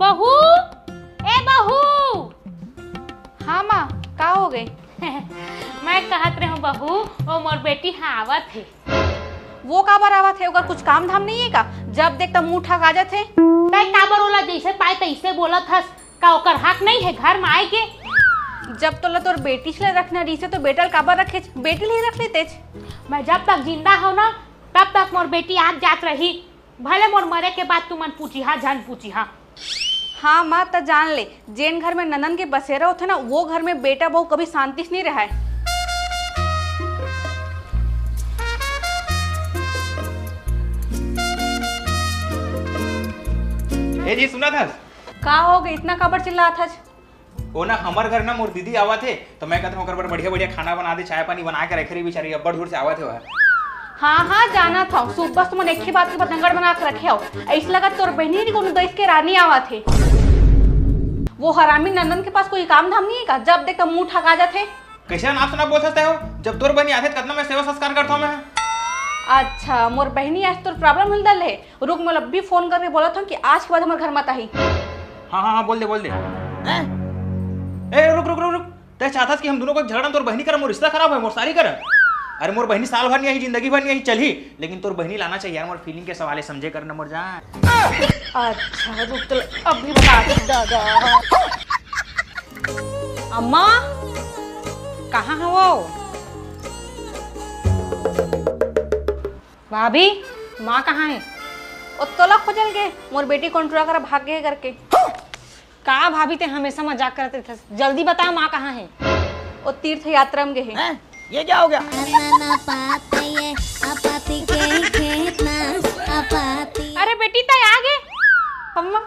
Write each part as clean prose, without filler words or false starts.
बहू, ए बहू। हाँ माँ, का हो गई? मैं कहत रही हूँ बहू, वो मोर बेटी हाँ आवत है। वो का बार आवत है? ओकर कुछ काम धाम नहीं है का? जब देख तब मुंह उठा आ जाते है। तय का बार ओला जैसे पाए तैसे बोलत हस, का ओकर हक नहीं है घर में आए के? जब तोला तोर बेटी से रखना रही से तो बेटा काबर रखे, बेटी ले रख लेते। मैं जब तक जिंदा हो ना तब तक मोर बेटी आज जात रही, भले मोर मरे के बाद तुमन पूछी हा जान पूछी हा। हाँ माँ, तो जान ले, जेन घर में ननन के बसेरा होते ना वो घर में बेटा बहू कभी शांति से नहीं रहा है। ए जी सुना था? का हो गई इतना काबर चिल्ला था? वो ना हमारे घर ना मोर दीदी आवा थे तो मैं कहता हूँ ओकर बर बढ़िया बढ़िया खाना बना दे, चाय पानी बना के रखे रही बेचारी, अब्बड़ दूर से आवा थे वह। हाँ हाँ जाना था, सुबह तुम एक ही बात के पतंगड़ बना के रखे हो। ऐसा लगा तोर बहनी नहीं कोनो देश के रानी आवा थे। वो हरामी नंदन के पास कोई काम धाम नहीं है का? जब देख तब मुंह ठगा जाते। कैसे नाप सुना बोल सकते हो? जब तोर बहनी आते कितना मैं सेवा संस्कार करता हूँ मैं। अच्छा मोर बहनी आज तोर प्रॉब्लम हिल दल है। रुक, मैं अभी फोन करके बोला था कि आज के बाद हमारे घर मत आई। हाँ हाँ हाँ बोल दे। ए रुक रुक रुक रुक, तय चाहता कि हम दोनों को झगड़ा तोर बहनी कर, मोर रिश्ता खराब है, मोर सारी कर। अरे मोर बहनी साल भर नहीं आई, जिंदगी भर नहीं आई, चली, लेकिन तोर बहनी लाना चाहिए यार, मोर फीलिंग के सवाल है, समझे करना मोर जान। अच्छा रुक तो अभी बता दादा। अम्मा कहाँ है वो? भाभी माँ कहाँ है? और तोला खोजल गए, मोर बेटी कंट्रोल कर भाग गए करके। का भाभी ते हमेशा मजाक करते थे, जल्दी बताओ माँ कहाँ है? और तीर्थ यात्रा में गए हैं। ये क्या हो गया? अरे बेटी तय आ गए। अम्मा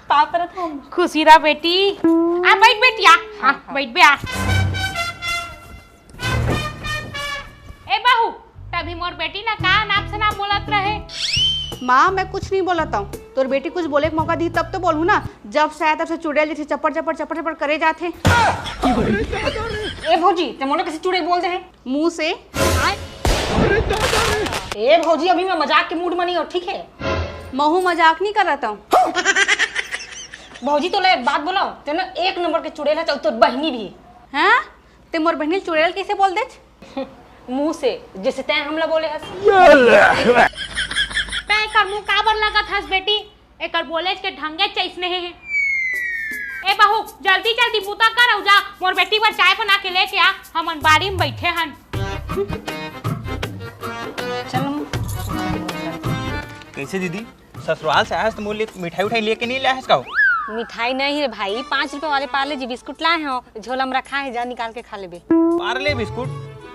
पाप रहा था। खुशी रहा बेटी, आ बैठ बेटिया। हाँ बैठ बे आ। ए बहू, तभी मोर बेटी ना का नाम से ना बोलत रहे। माँ मैं कुछ नहीं बोलता हूँ, तोर बेटी कुछ बोले के मौका दी तब तो बोलूँ ना। जब से आया तब से चुड़ैल जैसे चप्पड़ चप्पड़ चप्पड़ चप्पड़ करे जाते। ए भौजी ते मोने किसी चुड़ैल बोलते हैं मुंह से। ए भौजी अभी मैं मजाक के मूड में नहीं हूँ, ठीक है? महू मजाक नहीं कर रहा हूँ। भौजी तो ले एक बात बोलो, ते ना एक नंबर के चुड़ैल है, चल तोर बहनी भी। हैं? ते मोर बहनी चुड़ैल कैसे बोल दे? मुंह से, जैसे तैं हमला बोले हस। तय कर मुंह काबर लगत हस बेटी, एकर बोले के ढंगे चैसने है। ए बहू जल्दी जल्दी बूता कर जा, मोर बेटी पर चाय बना के लेके आ, हमन बाड़ी में बैठे हन। चलो कैसे दीदी ससुराल से आया तो मोर लिए मिठाई उठाई लेके नहीं लाया का? मिठाई नहीं रे भाई, 5 रुपए वाले पार्ले जी बिस्कुट लाए हो, झोला में रखा है, जा निकाल के खा लेबे। पार्ले बिस्कुट?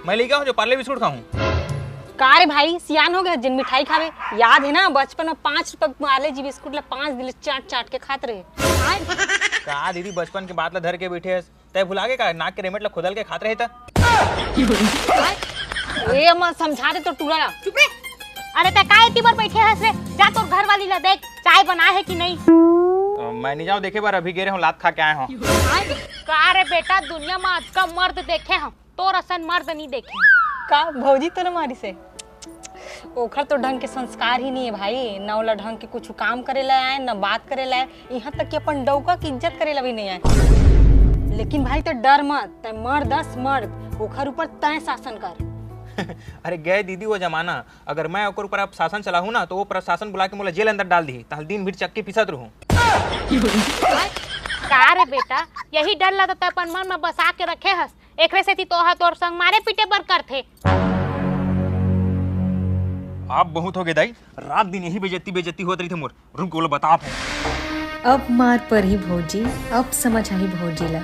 मैं लेके आऊँ जो पार्ले बिस्कुट खाऊं? का रे भाई सियान हो गया, जिन मिठाई खावे याद है ना? बचपन में 5 रुपए पार्ले जी बिस्कुट ला 5 दिल चाट चाट के खाते रहे। का दीदी बचपन के बात ला धर के बैठे हस, तय भुला के का नाक के रेमेट ला खुदल के खाते रहे था। ए अम्मा समझा दे तो टूरा। चुप रे। अरे तय का इतनी बार बैठे हस रे, जा तोर घर वाली ला देख चाय बना है कि नहीं। मैं नहीं जाऊँ देखे बार, अभी गिरे हूँ लात खा के आए हूँ। का रे बेटा, दुनिया में आज का मर्द देखे हम, तोर असन मर्द नहीं देखे। का भौजी तो न मारी से ओखर तो ढंग के संस्कार ही नहीं है भाई, न ओला ढंग के कुछ काम करे ला आए, न बात करे ला आए, यहाँ तक कि अपन डौका की इज्जत करे ला भी नहीं आए। लेकिन भाई तो डर मत, तय मर्द दस मर्द, ओखर ऊपर तय शासन कर। अरे गए दीदी वो जमाना, अगर मैं ओकर ऊपर अब शासन चलाहूँ ना तो वो प्रशासन बुला के मोला जेल अंदर डाल दी, ताल दिन भीड़ चक्की पिसत रहूँ। का रे बेटा, यही डर लगा तो अपन मन में बसा के रखे हस, एकरे से तोहा तोर संग मारे पीटे बर करथे। आप बहुत हो गए दाई, रात दिन यही बेजती होत रही थी मोर। रुक बोलो बता आप। अब मार पर ही भौजी, अब समझ आई भौजी ला।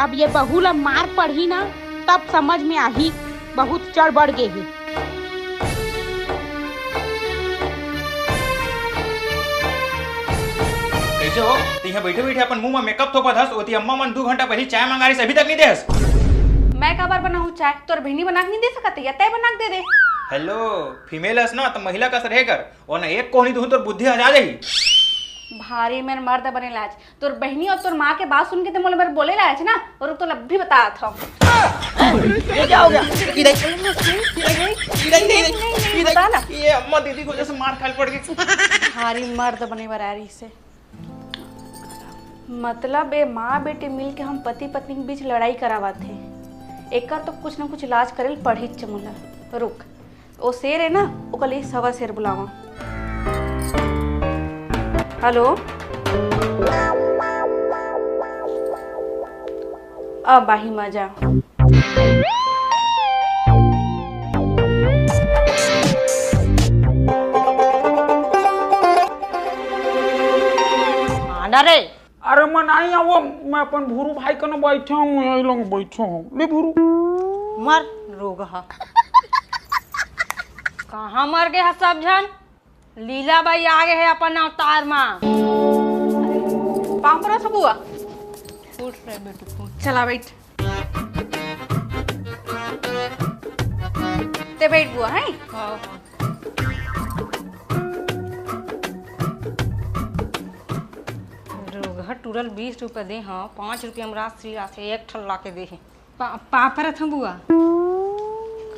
अब ये बहू ला मार पड़ी ना तब समझ में आही, बहुत चढ़ बढ़ गए है। कैसे हो? यहाँ बैठे बैठे अपन मुंह में मेकअप थोपत हस, ओती अम्मा मन 2 घंटा पहले चाय मंगा रही से अभी तक नहीं देहस। मैं का बार बनाऊँ चाय? तोर बहनी बना के नहीं दे सकते या तय बना के दे दे। हेलो फीमेल हस ना तो महिला का सर कर, और ना एक कोहनी दूं तो बुद्धि आ जाएगी। भारी मेरे मर्द बने लाज, तोर बहनी और तोर माँ के बात सुन के तो मोले मेरे बोले लाज ना, और तो लब्भी बता था। ये क्या हो गया? बता ना। ये अम्मा दीदी को जैसे मार खाल पड़ गई। भारी मर्द बने बरारी से। मतलब ए माँ बेटे मिल के हम पति पत्नी के बीच लड़ाई करावत थे। एकर तो कुछ ना कुछ इलाज करे पढ़ी चमुला। रुक, वो शेर है ना, ओकर लिए सवा शेर बुलावा। हेलो, अब आही मजा। रे अरे मन आई वो मैं अपन भूरू भाई कने बैठे हूँ, यही लोग बैठे हूँ। ले भूरू मर रोग हा। कहाँ मर गए है सब जन? लीला बाई आ गए है अपन अवतार माँ। पाँव पर सब हुआ। फूट रहे बेटू फूट। चला बैठ। ते बैठ बुआ है। रोग टूरल 20 रुपए दे। हाँ 5 रुपये हम राशि राशि एक ठल ला के दे। पापा था बुआ।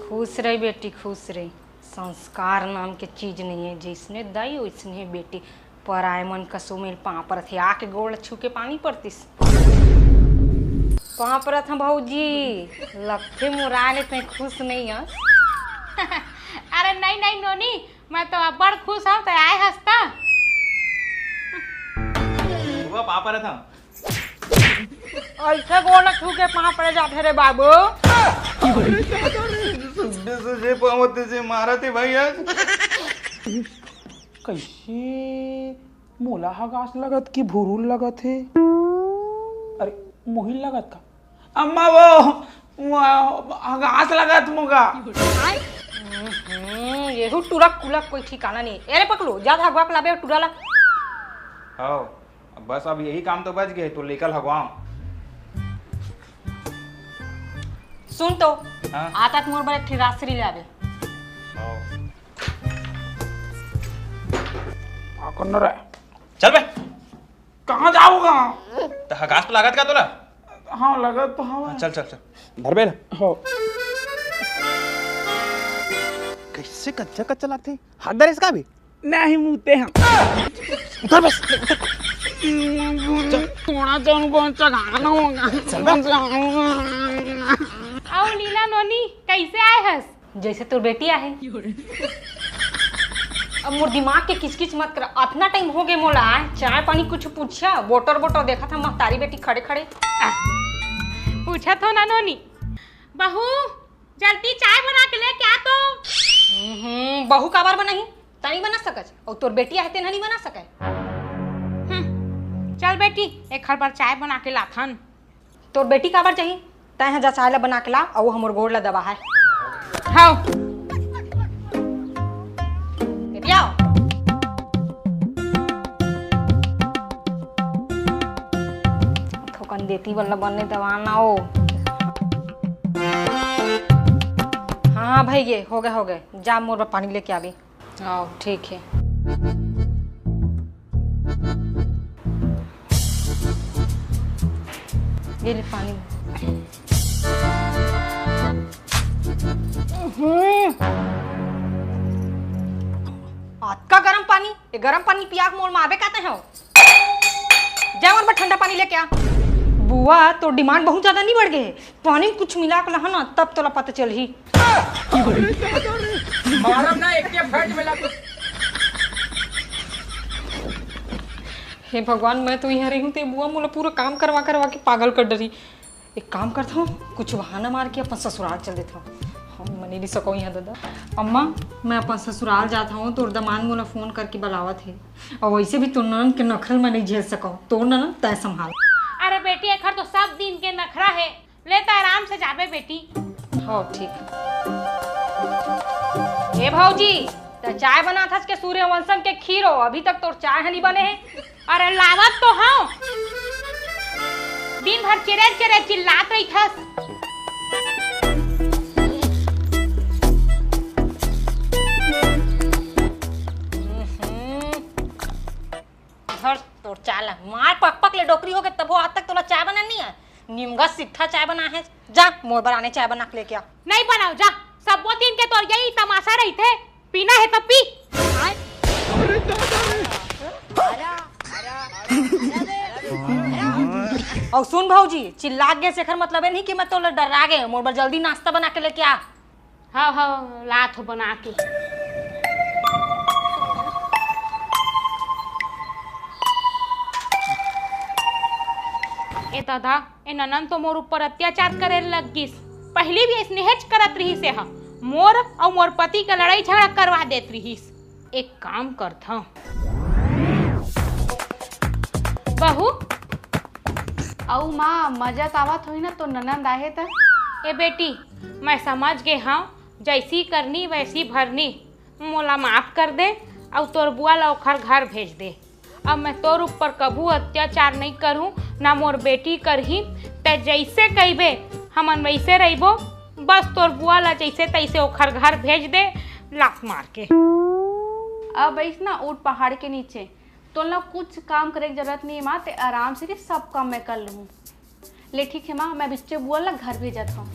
खुश रही बेटी खुश रही। संस्कार नाम के चीज नहीं है, जिसने दाई वैसने बेटी। पराय मन कसो मेल पापड़ थे आके गोड़ छू के पानी पड़तीस। पापड़ था भाऊजी लखे मुरा लेते खुश नहीं है। अरे नहीं नहीं नोनी, मैं तो अब बड़ खुश हूँ तो आए हंसता। वो पापा रहा था ऐसे गोड़ छू के पापड़ जाते रे बाबू। सुबह पावते से मारा थे भाई आज। कैसे मोला हगास लगत कि भूरू लगत है? अरे मोहिल लगत का? अम्मा वो हगास लगत मुगा। येहू टुरक कुलक कोई ठिकाना नहीं। अरे पकड़ो जा हगवा के लाबे टुरा ला। हाँ बस अब यही काम तो बच गए, तो लेकर हगवाओ। सुन तो हाँ? आता तुम्हारे बड़े ठिरासरी लाबे। कौन रहा? चल बे। कहाँ जाओगा? तो हगास तो लागत का तोला? हाँ लगत तो हाँ। चल चल चल धर बे ना। हाँ कैसे कच्चा कच्चा लगते हैं? हाथ दर इसका भी नहीं मुते हैं। उधर बस। थोड़ा सा उनको चढ़ाना होगा। आओ लीला नोनी, कैसे आए हंस? जैसे तोर बेटी आहे। अब मोर दिमाग के किचकिच मत कर। अपना टाइम हो गए मोला। चाय पानी कुछ पूछा? बोटर बोटर देखा था महतारी बेटी खड़े खड़े। पूछा तो ना नोनी। बहू जल्दी चाय बना के ले क्या तो। बहू का बार बनाही तानी बना सकत और तोर बेटी आहे ते नहीं बना सके। चल बेटी एक हर बार चाय बना के लाथन। तोर बेटी का बार चाहिए तय जा चाय ला बना के ला और हमर गोड़ ला दबा है। हाँ आओ थोकन देती वाला बनने दवाना हो। हाँ भाई ये हो गए जा मोर पानी लेके आवी। आओ ठीक है। ये ले पानी। आज का गरम पानी ये गरम पानी पिया मोल मारबे कहते हैं। जावन पर ठंडा पानी लेके आ। बुआ तो डिमांड बहुत ज्यादा नहीं बढ़ गए। पानी में कुछ मिला के लहा ना तब तोला पता चल ही। हे भगवान मैं तो यहाँ रही हूँ ते बुआ मोला पूरा काम करवा करवा के पागल कर डरी। एक काम करता हूँ कुछ बहाना मार के अपन ससुराल चल देता हूँ। हम मनी नहीं सको यहाँ दादा। अम्मा मैं अपन ससुराल जाता हूँ तो दमान मोला फोन करके बुलावत है और वैसे भी तो ननन के नखरल मैं नहीं झेल सको। तो ननन तय संभाल। अरे बेटी एक हर तो सब दिन के नखरा है, लेता आराम से जाबे बेटी। हो ठीक। ए भौजी तो चाय बना था के सूर्यवंशम के खीर हो अभी तक तो चाय नहीं बने हैं। अरे लावत तो हाँ, दिन भर चिरे चिरे चिल्लात रही थस। तो चाय मार पक पक ले डोकरी हो गए तब आज तक तोला चाय बना नहीं है। निमगा सीधा चाय बना है। जा मोर बराने चाय बना के लेके आ। नहीं बनाओ जा, सब दिन के तोर यही तमाशा रही थे। पीना है तो पी। और सुन भौजी, चिल्ला गए से एकर मतलब है नहीं कि मैं तो डरा गए। मोर बर जल्दी नाश्ता बना के लेके आ। हाँ हाँ लात हो बना के। ए दादा ए ननन तो मोर ऊपर अत्याचार करे लगिस। पहले भी स्नेहज करत रही से हा मोर और मोर पति का लड़ाई झगड़ा करवा देत रहीस। एक काम करता हूँ बहू। औ माँ मजाक आवत हुई ना तो ननद आए त। ए बेटी मैं समझ गए हाँ, जैसी करनी वैसी भरनी। मोला माफ कर दे और तोर बुआ ला ओखर घर भेज दे। अब मैं तोर ऊपर कभू अत्याचार नहीं करूँ, ना मोर बेटी करही। ते जैसे कहबे हमन वैसे रहिबो। बस तोर बुआ ला जैसे तैसे ओखर घर भेज दे लात मार के। अब ऐस ना ऊट पहाड़ के नीचे तो ना कुछ काम करे की जरूरत नहीं है माँ, ते आराम से सब काम मैं कर लूँ। ले ठीक है माँ, मैं बिच्चे बुआ ला घर भेजत हूँ।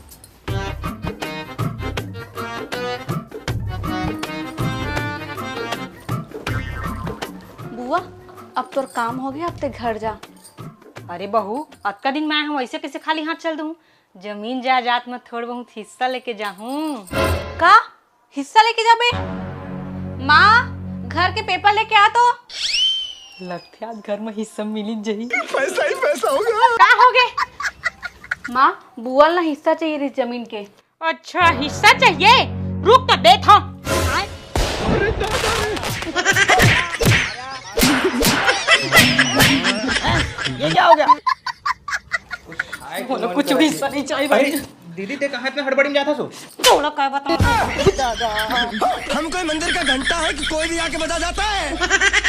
बुआ अब तोर काम हो गया, अब ते घर जा। अरे बहू, आज का दिन मैं हम ऐसे कैसे खाली हाथ चल दूँ? जमीन जायदाद में थोड़ा बहुत हिस्सा लेके जाऊँ। का हिस्सा लेके जाबे? माँ घर के पेपर लेके आ तो। लगते आज घर में हिस्सा मिली जही। का हो गए? माँ बुआ ना हिस्सा चाहिए इस जमीन के। अच्छा हिस्सा चाहिए, रुक तो दे था। ये क्या हो गया? कुछ हिस्सा नहीं चाहिए अरे भाई। दीदी ते कहाँ इतना हड़बड़ी में जाता सो? थोड़ा क्या बताऊँ? हम कोई मंदिर का घंटा है कि कोई भी आके बजा जाता है।